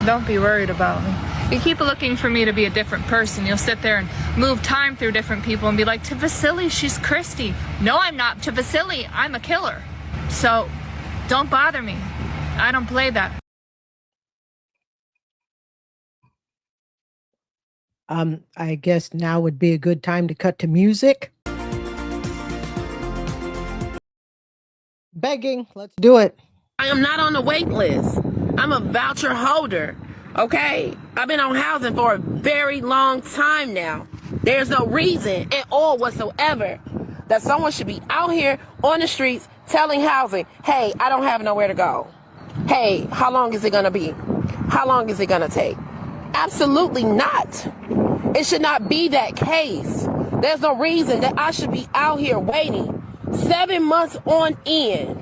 Don't be worried about me. You keep looking for me to be a different person. You'll sit there and move time through different people and be like, to Vasily, she's Christy. No, I'm not. To Vasily, I'm a killer. So don't bother me. I don't play that. I guess now would be a good time to cut to music. Begging, let's do it. I am not on the wait list. I'm a voucher holder, okay? I've been on housing for a very long time now. There's no reason at all whatsoever that someone should be out here on the streets telling housing, hey, I don't have nowhere to go. Hey, how long is it gonna be? How long is it gonna take? Absolutely not. It should not be that case. There's no reason that I should be out here waiting 7 months on end,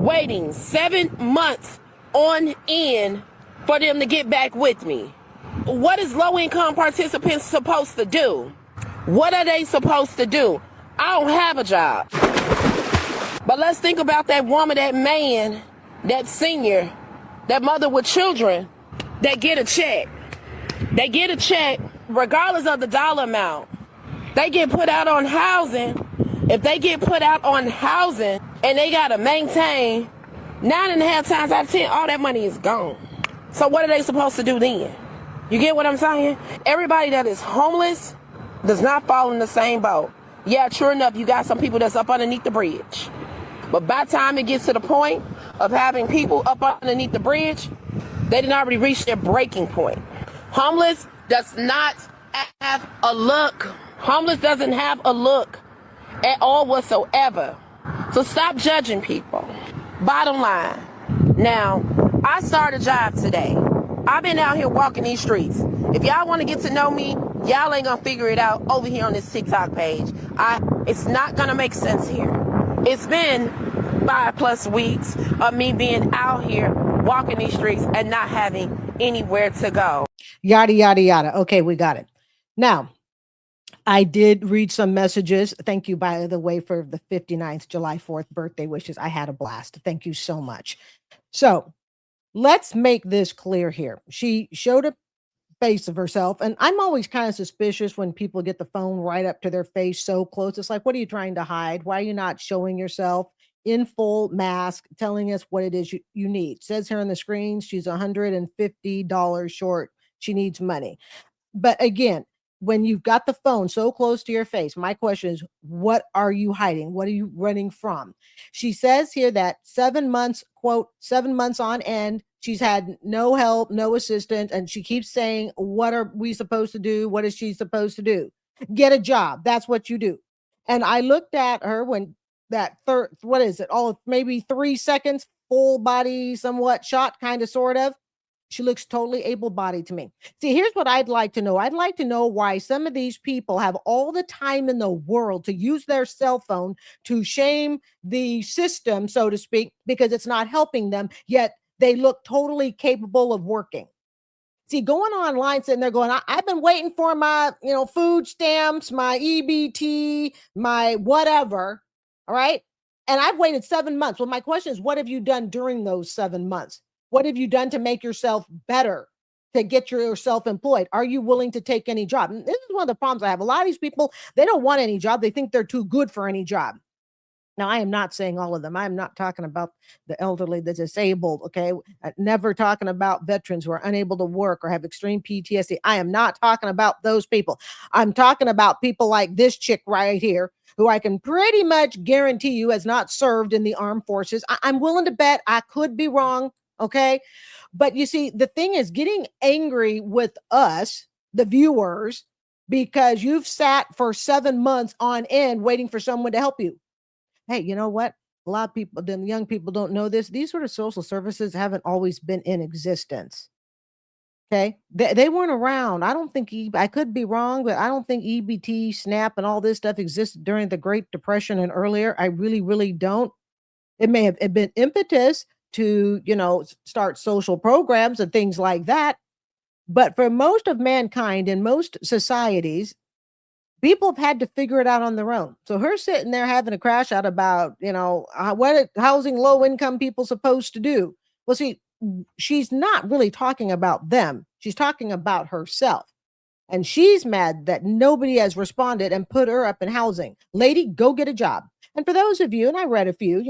waiting 7 months on end for them to get back with me. What is low-income participants supposed to do? What are they supposed to do? I don't have a job. But let's think about that woman, that man, that senior, that mother with children that get a check. They get a check regardless of the dollar amount. They get put out on housing. If they get put out on housing and they got to maintain 9.5 times out of 10, all that money is gone. So what are they supposed to do then? You get what I'm saying? Everybody that is homeless does not fall in the same boat. Yeah, sure enough, you got some people that's up underneath the bridge. But by the time it gets to the point of having people up underneath the bridge, they didn't already reach their breaking point. Homeless does not have a look. Homeless doesn't have a look at all whatsoever. So stop judging people. Bottom line. Now, I started a job today. I've been out here walking these streets. If y'all want to get to know me, y'all ain't gonna figure it out over here on this TikTok page. It's not gonna make sense here. It's been 5+ weeks of me being out here walking these streets and not having anywhere to go. Yada, yada, yada. Okay, we got it. Now, I did read some messages. Thank you, by the way, for the 59th July 4th birthday wishes. I had a blast. Thank you so much. So let's make this clear here. She showed a face of herself, and I'm always kind of suspicious when people get the phone right up to their face so close. It's like, what are you trying to hide? Why are you not showing yourself in full mask, telling us what it is you need? It says here on the screen, she's $150 short. She needs money. But again, when you've got the phone so close to your face, my question is, what are you hiding? What are you running from? She says here that 7 months, quote, 7 months on end, she's had no help, no assistance. And she keeps saying, what are we supposed to do? What is she supposed to do? Get a job. That's what you do. And I looked at her when that third, what is it? Oh, maybe 3 seconds, full body, somewhat shot, kind of, sort of. She looks totally able-bodied to me. See, here's what I'd like to know. I'd like to know why some of these people have all the time in the world to use their cell phone to shame the system, so to speak, because it's not helping them, yet they look totally capable of working. See, going online, sitting there going, I've been waiting for my, food stamps, my EBT, my whatever, all right? And I've waited 7 months. Well, my question is, what have you done during those 7 months? What have you done to make yourself better, to get yourself employed? Are you willing to take any job? And this is one of the problems I have. A lot of these people, they don't want any job. They think they're too good for any job. Now, I am not saying all of them. I'm not talking about the elderly, the disabled, okay? Never talking about veterans who are unable to work or have extreme PTSD. I am not talking about those people. I'm talking about people like this chick right here, who I can pretty much guarantee you has not served in the armed forces. I'm willing to bet, I could be wrong, okay? But you see, the thing is getting angry with us, the viewers, because you've sat for 7 months on end waiting for someone to help you. Hey, you know what? A lot of people, the young people don't know this. These sort of social services haven't always been in existence. Okay. They weren't around. I don't think, I could be wrong, but I don't think EBT, SNAP, and all this stuff existed during the Great Depression and earlier. I really, really don't. It may have been impetus to, start social programs and things like that. But for most of mankind in most societies, people have had to figure it out on their own. So her sitting there having a crash out about, what housing low income people supposed to do. Well, see, she's not really talking about them. She's talking about herself. And she's mad that nobody has responded and put her up in housing. Lady, go get a job. And for those of you, and I read a few,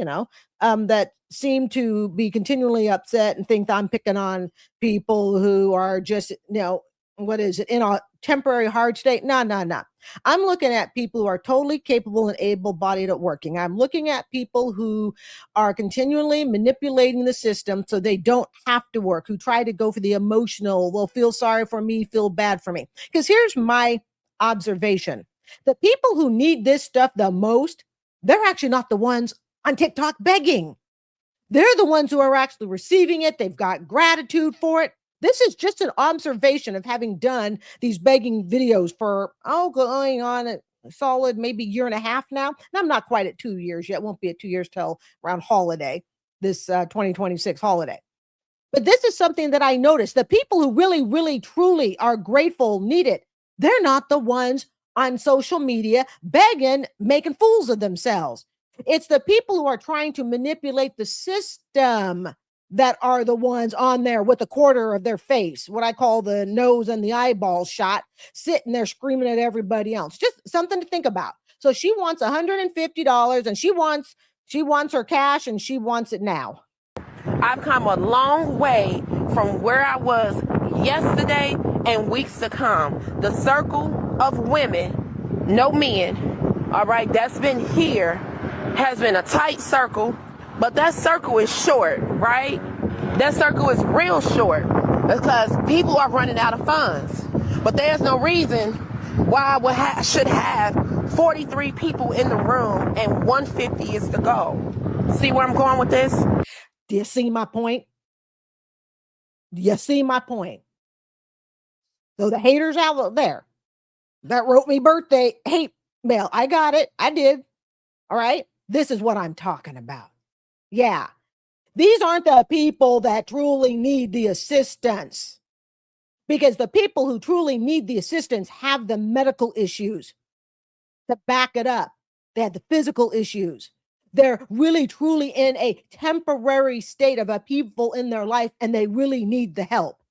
that seem to be continually upset and think that I'm picking on people who are just, what is it, in a temporary hard state? No. I'm looking at people who are totally capable and able-bodied at working. I'm looking at people who are continually manipulating the system so they don't have to work, who try to go for the emotional, well, feel sorry for me, feel bad for me. Because here's my observation. The people who need this stuff the most, they're actually not the ones on TikTok begging. They're the ones who are actually receiving it. They've got gratitude for it. This is just an observation of having done these begging videos for, going on a solid maybe year and a half now. And I'm not quite at 2 years yet. Won't be at 2 years till around holiday, this 2026 holiday. But this is something that I noticed. The people who really, really, truly are grateful, need it, they're not the ones on social media begging, making fools of themselves. It's the people who are trying to manipulate the system that are the ones on there with a quarter of their face, what I call the nose and the eyeball shot, sitting there screaming at everybody else. Just something to think about. So she wants $150 and she wants her cash and she wants it now. I've come a long way from where I was yesterday and weeks to come. The circle of women, no men, all right, that's been here has been a tight circle, but that circle is short, right? That circle is real short because people are running out of funds. But there's no reason why I should have 43 people in the room and 150 is the goal. See where I'm going with this? Do you see my point? Do you see my point? So the haters out there that wrote me birthday hate mail, I got it. I did. All right. This is what I'm talking about. Yeah. These aren't the people that truly need the assistance, because the people who truly need the assistance have the medical issues to back it up. They have the physical issues. They're really, truly in a temporary state of upheaval in their life, and they really need the help.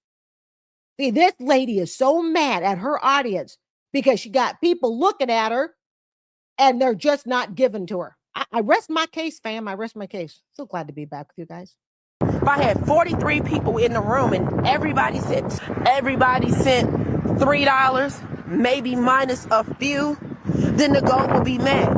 See, this lady is so mad at her audience because she got people looking at her and they're just not given to her. I rest my case, fam. I rest my case. So glad to be back with you guys. If I had 43 people in the room and everybody sent $3, maybe minus a few, then the goal will be met.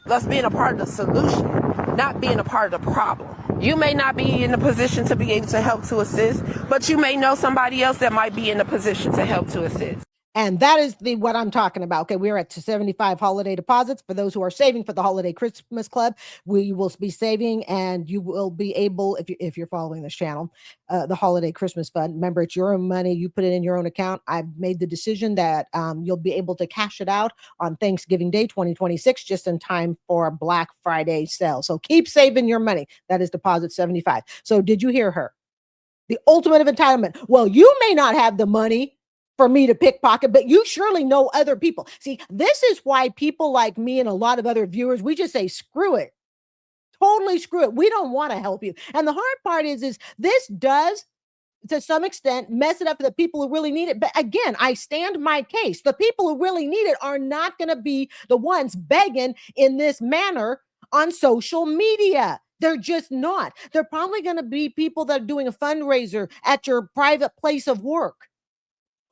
Us being a part of the solution, not being a part of the problem. You may not be in a position to be able to help to assist, but you may know somebody else that might be in a position to help to assist. And that is what I'm talking about. Okay, we're at 75 holiday deposits. For those who are saving for the Holiday Christmas Club, we will be saving, and you will be able, if you're following this channel, the Holiday Christmas Fund. Remember, it's your own money. You put it in your own account. I've made the decision that you'll be able to cash it out on Thanksgiving Day 2026, just in time for Black Friday sale. So keep saving your money. That is deposit 75. So did you hear her? The ultimate of entitlement. Well, you may not have the money for me to pickpocket, but you surely know other people. See, this is why people like me and a lot of other viewers, we just say, screw it. Totally screw it. We don't want to help you. And the hard part is this does, to some extent, mess it up for the people who really need it. But again, I stand my case. The people who really need it are not going to be the ones begging in this manner on social media. They're just not. They're probably going to be people that are doing a fundraiser at your private place of work.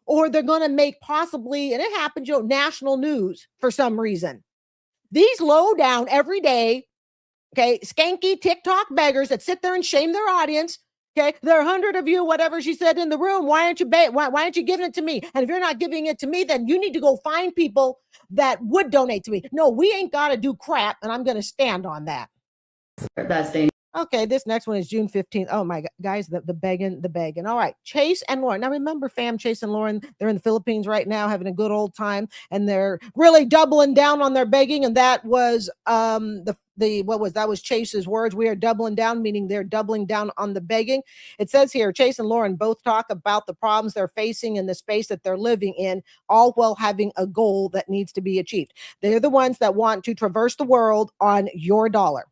Or they're going to make possibly, and it happens, national news for some reason. These low down every day, okay, skanky TikTok beggars that sit there and shame their audience. Okay, there are 100 of you, whatever she said in the room. Why aren't you giving it to me? And if you're not giving it to me, then you need to go find people that would donate to me. No, we ain't got to do crap, and I'm going to stand on that. That's dangerous. Okay, this next one is June 15th. Oh my God, guys, the begging. All right, Chase and Lauren. Now remember, fam, Chase and Lauren, they're in the Philippines right now having a good old time, and they're really doubling down on their begging. And that was that was Chase's words. We are doubling down, meaning they're doubling down on the begging. It says here, Chase and Lauren both talk about the problems they're facing in the space that they're living in, all while having a goal that needs to be achieved. They're the ones that want to traverse the world on your dollar.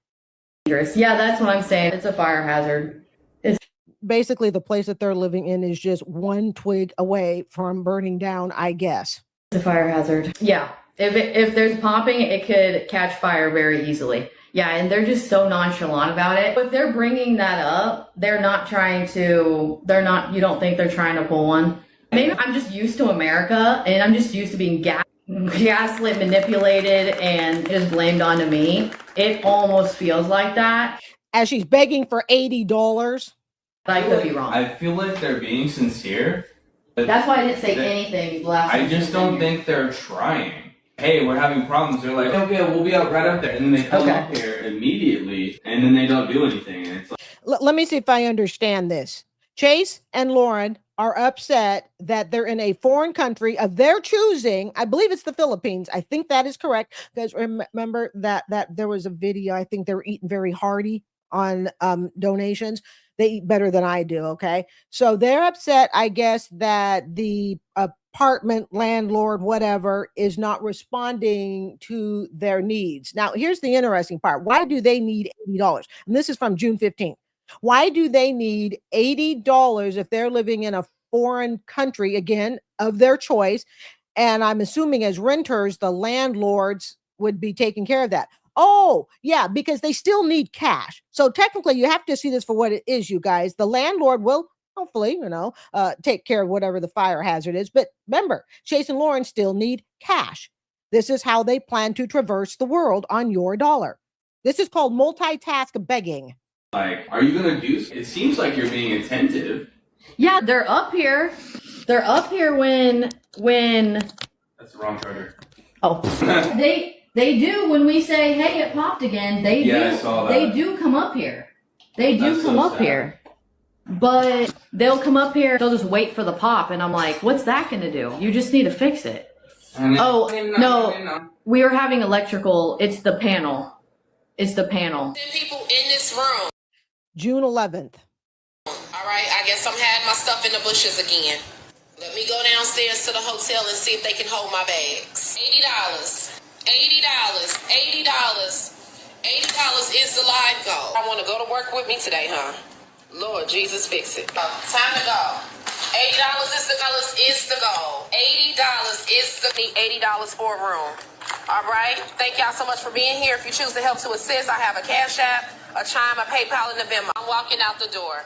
Yeah, that's what I'm saying. It's a fire hazard. Basically, the place that they're living in is just one twig away from burning down, I guess. It's a fire hazard. Yeah. If there's popping, it could catch fire very easily. Yeah, and they're just so nonchalant about it. If they're bringing that up, you don't think they're trying to pull one. Maybe I'm just used to America and I'm just used to being gaslit, manipulated, and just blamed onto me. It almost feels like that. As she's begging for $80. I could be wrong. I feel like they're being sincere. That's why I didn't say anything last I just don't think they're trying. Hey, we're having problems. They're like, okay, we'll be out right up there. And then they come up here immediately, and then they don't do anything. And it's like, Let me see if I understand this. Chase and Lauren are upset that they're in a foreign country of their choosing. I believe it's the Philippines. I think that is correct. Because remember that there was a video. I think they were eating very hearty on donations. They eat better than I do. Okay. So they're upset, I guess, that the apartment landlord, whatever, is not responding to their needs. Now, here's the interesting part. Why do they need $80? And this is from June 15th. Why do they need $80 if they're living in a foreign country, again, of their choice? And I'm assuming as renters, the landlords would be taking care of that. Oh, yeah, because they still need cash. So technically, you have to see this for what it is, you guys. The landlord will hopefully, take care of whatever the fire hazard is. But remember, Chase and Lauren still need cash. This is how they plan to traverse the world on your dollar. This is called multitask begging. Like, are you gonna do? It seems like you're being attentive. Yeah, they're up here. They're up here when. That's the wrong charger. Oh, they do when we say, "Hey, it popped again." They do. I saw that. They do come up here. They do That's come so up sad. here. But they'll come up here. They'll just wait for the pop, and I'm like, "What's that going to do? You just need to fix it." No, we are having electrical. It's the panel. It's the panel. People in this room. June 11th. All right, I guess I'm hiding my stuff in the bushes again. Let me go downstairs to the hotel and see if they can hold my bags. $80. $80 is the live goal. I want to go to work with me today, huh? Lord Jesus, fix it. Time to go. $80 is the goal. $80 is the $80 for a room. All right. Thank y'all so much for being here. If you choose to help to assist, I have a Cash App, a Chime, a PayPal, and a Venmo. I'm walking out the door.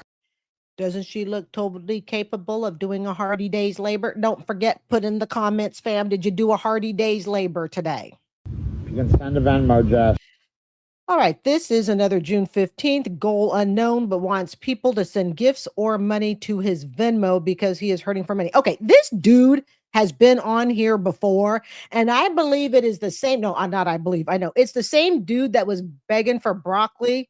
Doesn't she look totally capable of doing a hearty day's labor? Don't forget, put in the comments, fam. Did you do a hearty day's labor today? You can send a Venmo, Jess. All right, this is another June 15th, goal unknown, but wants people to send gifts or money to his Venmo because he is hurting for money. Okay, this dude has been on here before, and I believe it is the same. No, not I believe. I know. It's the same dude that was begging for broccoli,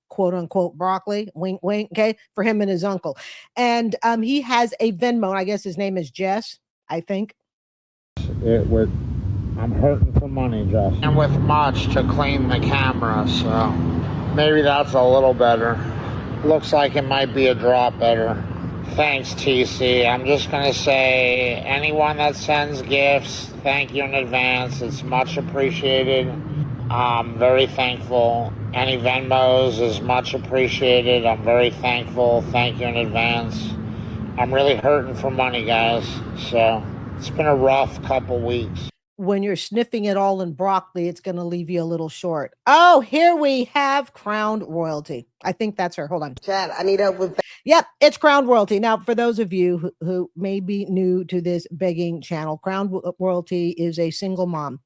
quote unquote broccoli, wink, wink, okay, for him and his uncle. And he has a Venmo. I guess his name is Jess, I think. I'm hurting for money, Jess. And with much to clean the camera, so maybe that's a little better. Looks like it might be a drop better. Thanks, TC. I'm just going to say, anyone that sends gifts, thank you in advance. It's much appreciated. I'm very thankful. Any Venmos is much appreciated. I'm very thankful. Thank you in advance. I'm really hurting for money, guys. So it's been a rough couple weeks. When you're sniffing it all in broccoli, it's going to leave you a little short. Oh, here we have Crowned Royalty. I think that's her. Hold on. Chad, I need help with that. Yep, it's Crowned Royalty. Now, for those of you who may be new to this begging channel, Crowned Royalty is a single mom.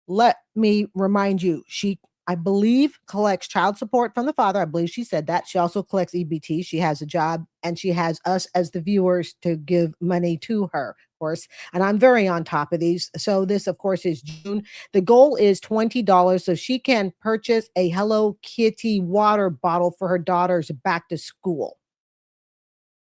Let me remind you, she, I believe, collects child support from the father. I believe she said that. She also collects EBT. She has a job, and she has us as the viewers to give money to her, of course. And I'm very on top of these. So this, of course, is June. The goal is $20 so she can purchase a Hello Kitty water bottle for her daughter's back to school.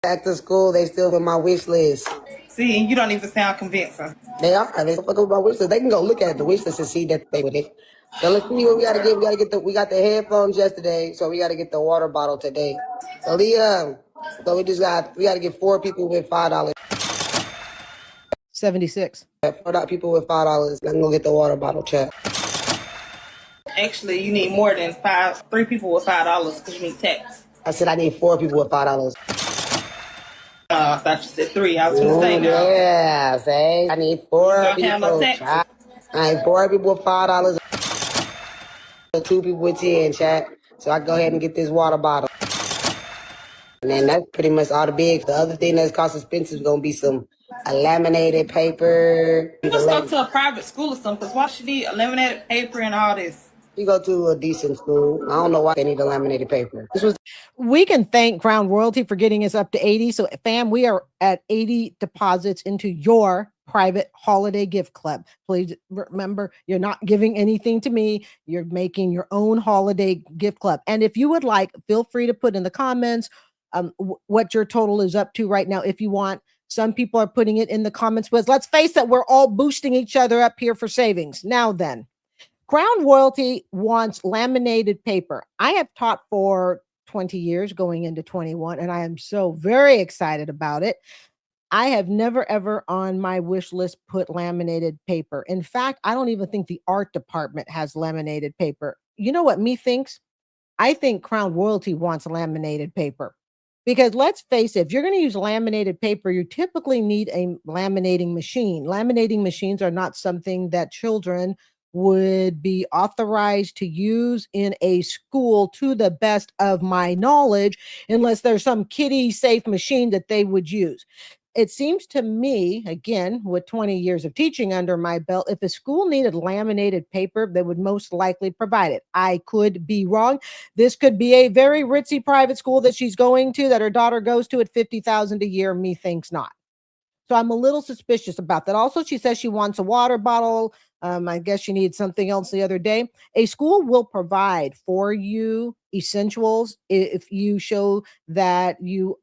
Back to school, they still on my wish list. See, you don't even sound convincing. They are. They fuck up my wish list. They can go look at the wish list and see that they with it. So let's see what we gotta get. We got the headphones yesterday, so we gotta get the water bottle today. So Leah, so we gotta get 4 people with $5. 76. 4 people with $5. I'm gonna get the water bottle, chat. Actually, you need more than 3 people with $5 because you need tax. I said I need 4 people with $5. I thought you said 3. I was gonna say now. Yeah, say I need 4 Don't have no people. taxes. I need 4 people with $5 and 2 people with 10, chat. So I go ahead and get this water bottle. And then that's pretty much all the big. The other thing that's cost expensive is gonna be some laminated paper. You just go to a private school or something, because why should you need laminated paper and all this? You go to a decent school. I don't know why they need the laminated paper. We can thank Crown Royalty for getting us up to 80. So, fam, we are at 80 deposits into your private holiday gift club. Please remember, you're not giving anything to me. You're making your own holiday gift club. And if you would like, feel free to put in the comments what your total is up to right now if you want. Some people are putting it in the comments, but let's face it, we're all boosting each other up here for savings. Now then, Crown Royalty wants laminated paper. I have taught for 20 years going into 21, and I am so very excited about it. I have never ever on my wish list put laminated paper. In fact, I don't even think the art department has laminated paper. You know what me thinks? I think Crown Royalty wants laminated paper. Because let's face it, if you're going to use laminated paper, you typically need a laminating machine. Laminating machines are not something that children would be authorized to use in a school, to the best of my knowledge, unless there's some kiddie safe machine that they would use. It seems to me, again, with 20 years of teaching under my belt, if a school needed laminated paper, they would most likely provide it. I could be wrong. This could be a very ritzy private school that she's going to, that her daughter goes to at $50,000 a year. Me thinks not. So I'm a little suspicious about that. Also, she says she wants a water bottle. I guess she needs something else the other day. A school will provide for you essentials if you show that you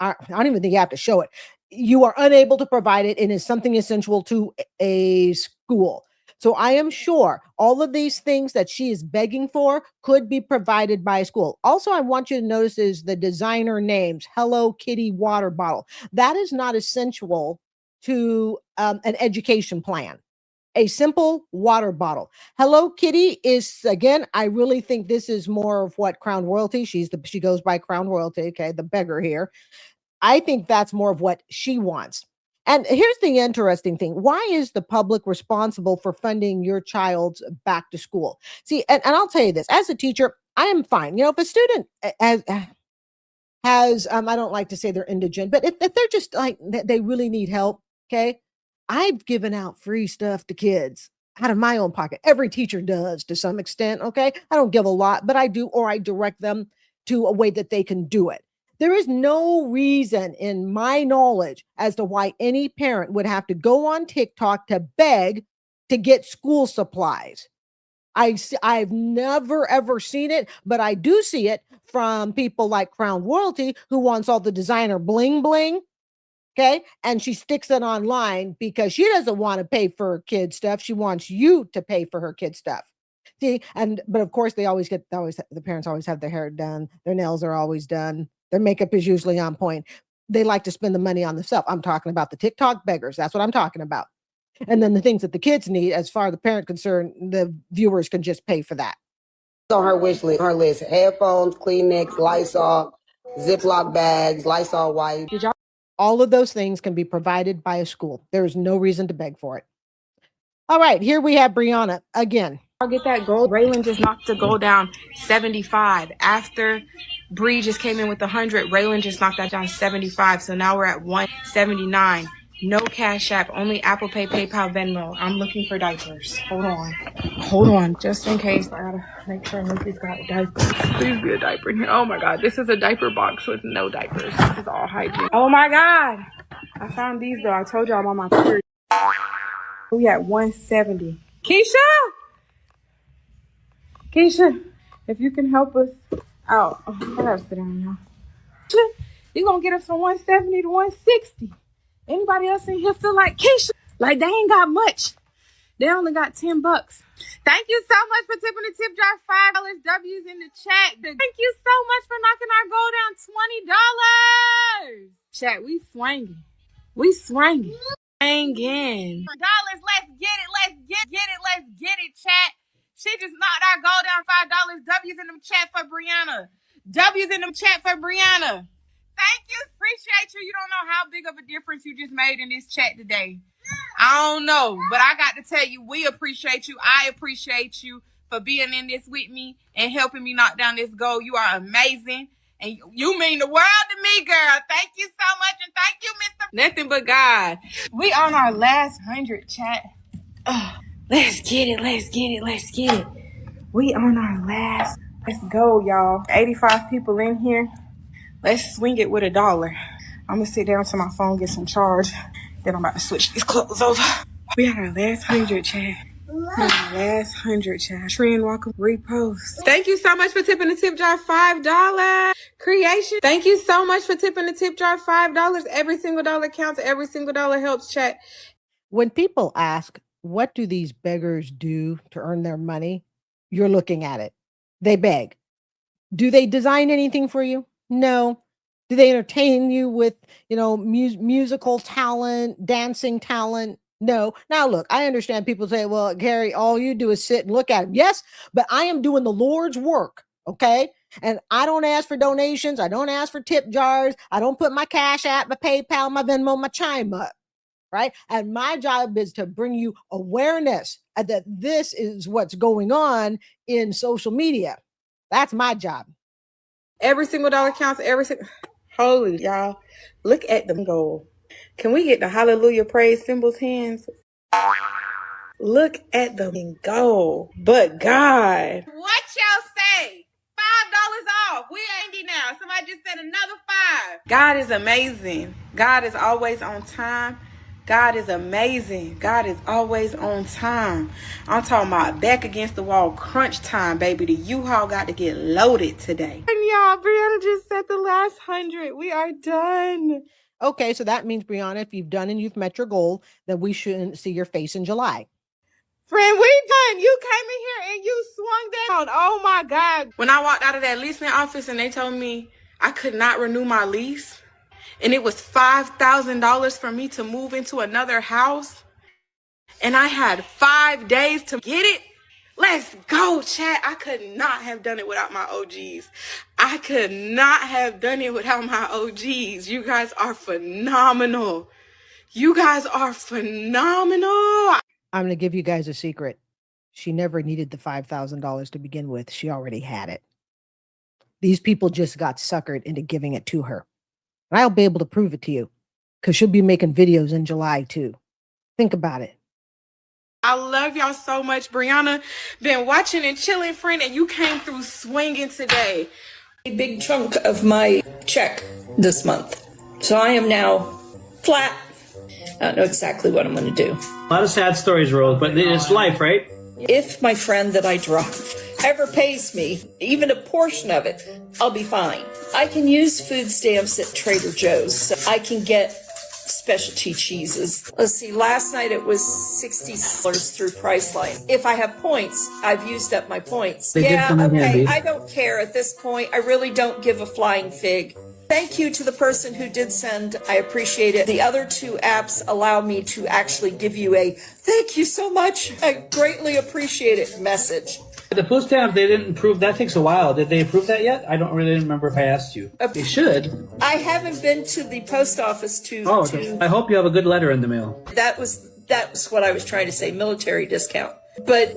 are, I don't even think you have to show it. You are unable to provide it and is something essential to a school. So I am sure all of these things that she is begging for could be provided by a school. Also, I want you to notice is the designer names, Hello Kitty water bottle. That is not essential to an education plan. A simple water bottle. Hello Kitty is, again, I really think this is more of what Crown Royalty, she goes by Crown Royalty, okay, the beggar here. I think that's more of what she wants. And here's the interesting thing. Why is the public responsible for funding your child's back to school? See, and I'll tell you this, as a teacher, I am fine. You know, if a student has I don't like to say they're indigent, but if they're just like, they really need help, okay? I've given out free stuff to kids out of my own pocket. Every teacher does to some extent, okay? I don't give a lot, but I do, or I direct them to a way that they can do it. There is no reason in my knowledge as to why any parent would have to go on TikTok to beg to get school supplies. I've never ever seen it, but I do see it from people like Crown Royalty who wants all the designer bling bling. Okay. And she sticks it online because she doesn't want to pay for her kid stuff. She wants you to pay for her kid stuff. See, but of course the parents always have their hair done. Their nails are always done. Their makeup is usually on point. They like to spend the money on themselves. I'm talking about the TikTok beggars. That's what I'm talking about. And then the things that the kids need, as far as the parent concerned, the viewers can just pay for that. On her wish list, headphones, Kleenex, Lysol, Ziploc bags, Lysol wipes. All of those things can be provided by a school. There is no reason to beg for it. All right, here we have Brianna again. I'll get that gold. Raylan just knocked the goal down 75. After Bree just came in with 100, Raylan just knocked that down 75. So now we're at 179. No Cash App, only Apple Pay, PayPal, Venmo. I'm looking for diapers. Hold on, just in case. I gotta make sure nobody's got diapers. Please be a diaper in here. Oh my God, this is a diaper box with no diapers. This is all hygiene. Oh my God, I found these though. I told y'all I'm on my period. We at 170. Keisha, if you can help us out. Oh, I gotta sit down now. You gonna get us from 170 to 160. Anybody else in here feel like Keisha? Like they ain't got much. They only got $10. Thank you so much for tipping the tip jar. $5 W's in the chat. Thank you so much for knocking our goal down $20. Chat, we swinging. Swinging. $. Let's get it, chat. She just knocked our goal down $5 W's in the chat for Brianna. W's in the chat for Brianna. Thank you. Appreciate you. You don't know how big of a difference you just made in this chat today. I don't know, but I got to tell you, we appreciate you. I appreciate you for being in this with me and helping me knock down this goal. You are amazing. And you mean the world to me, girl. Thank you so much. And thank you, Mr. Nothing but God. We on our last 100, chat. Let's get it. Let's get it. Let's get it. We on our last. Let's go, y'all. 85 people in here. Let's swing it with $1. I'm going to sit down to my phone, get some charge. Then I'm about to switch these clothes over. We had our last 100, chat. Last 100, chat. Trend Walker repost. Thank you so much for tipping the tip jar $5. Creation. Thank you so much for tipping the tip jar $5. Every single dollar counts. Every single dollar helps, chat. When people ask, what do these beggars do to earn their money? You're looking at it. They beg. Do they design anything for you? No. Do they entertain you with, musical talent, dancing talent? No. Now, look, I understand people say, well, Gary, all you do is sit and look at him. Yes, but I am doing the Lord's work, okay? And I don't ask for donations. I don't ask for tip jars. I don't put my Cash App, my PayPal, my Venmo, my Chime up, right? And my job is to bring you awareness that this is what's going on in social media. That's my job. Every single dollar counts. Holy, y'all. Look at the goal. Can we get the hallelujah praise symbols hands? Look at the goal. But God. What y'all say? $5 off. We 80 now. Somebody just said another 5. God is amazing. God is always on time. God is amazing. God is always on time. I'm talking about back against the wall crunch time, baby. The U-Haul got to get loaded today. And y'all, Brianna just said the last 100. We are done. Okay, so that means, Brianna, if you've done and you've met your goal, then we shouldn't see your face in July. Friend, we done. You came in here and you swung down. Oh my God. When I walked out of that leasing office and they told me I could not renew my lease, and it was $5,000 for me to move into another house, and I had 5 days to get it. Let's go, chat. I could not have done it without my OGs. I could not have done it without my OGs. You guys are phenomenal. You guys are phenomenal. I'm going to give you guys a secret. She never needed the $5,000 to begin with. She already had it. These people just got suckered into giving it to her. And I'll be able to prove it to you because she'll be making videos in July too. Think about it. I love y'all so much. Brianna been watching and chilling, friend, and you came through swinging today. A big chunk of my check this month. So I am now flat. I don't know exactly what I'm going to do. A lot of sad stories, Rose, but it's life, right? If my friend that I drive ever pays me, even a portion of it, I'll be fine. I can use food stamps at Trader Joe's, so I can get specialty cheeses. Let's see, last night it was $60 through Priceline. If I have points, I've used up my points. Yeah, okay, I don't care at this point. I really don't give a flying fig. Thank you to the person who did send. I appreciate it. The other 2 apps allow me to actually give you a thank you so much. I greatly appreciate it message. The food stamp, they didn't approve. That takes a while. Did they approve that yet? I don't really remember if I asked you. They should. I haven't been to the post office to. I hope you have a good letter in the mail. That was what I was trying to say, military discount. But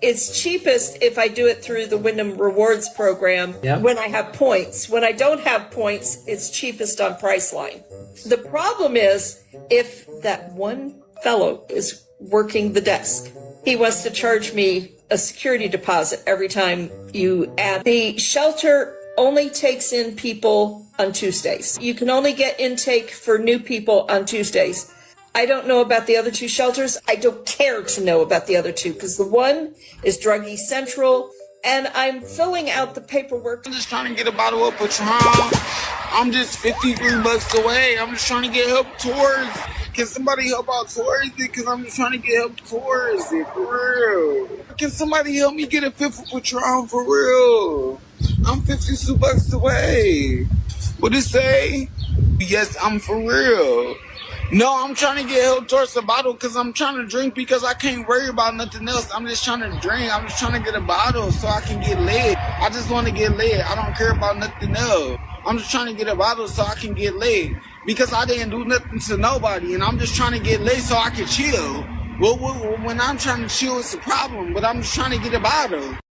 it's cheapest if I do it through the Wyndham Rewards program when I have points. When I don't have points, it's cheapest on Priceline. The problem is if that one fellow is working the desk, he wants to charge me a security deposit every time you add. The shelter only takes in people on Tuesdays. You can only get intake for new people on Tuesdays. I don't know about the other 2 shelters. I don't care to know about the other 2 because the one is Druggy Central and I'm filling out the paperwork. I'm just trying to get a bottle of Patron. I'm just 53 bucks away. I'm just trying to get help towards. Can somebody help out towards it? Because I'm just trying to get help towards it, for real. Can somebody help me get a 5th of Patron, for real? I'm 52 bucks away. What it say? Yes, I'm for real. No, I'm trying to get help towards the bottle because I'm trying to drink because I can't worry about nothing else. I'm just trying to drink. I'm just trying to get a bottle so I can get lit. I just want to get lit. I don't care about nothing else. I'm just trying to get a bottle so I can get lit because I didn't do nothing to nobody, and I'm just trying to get lit so I can chill. Well, when I'm trying to chill, it's a problem, but I'm just trying to get a bottle.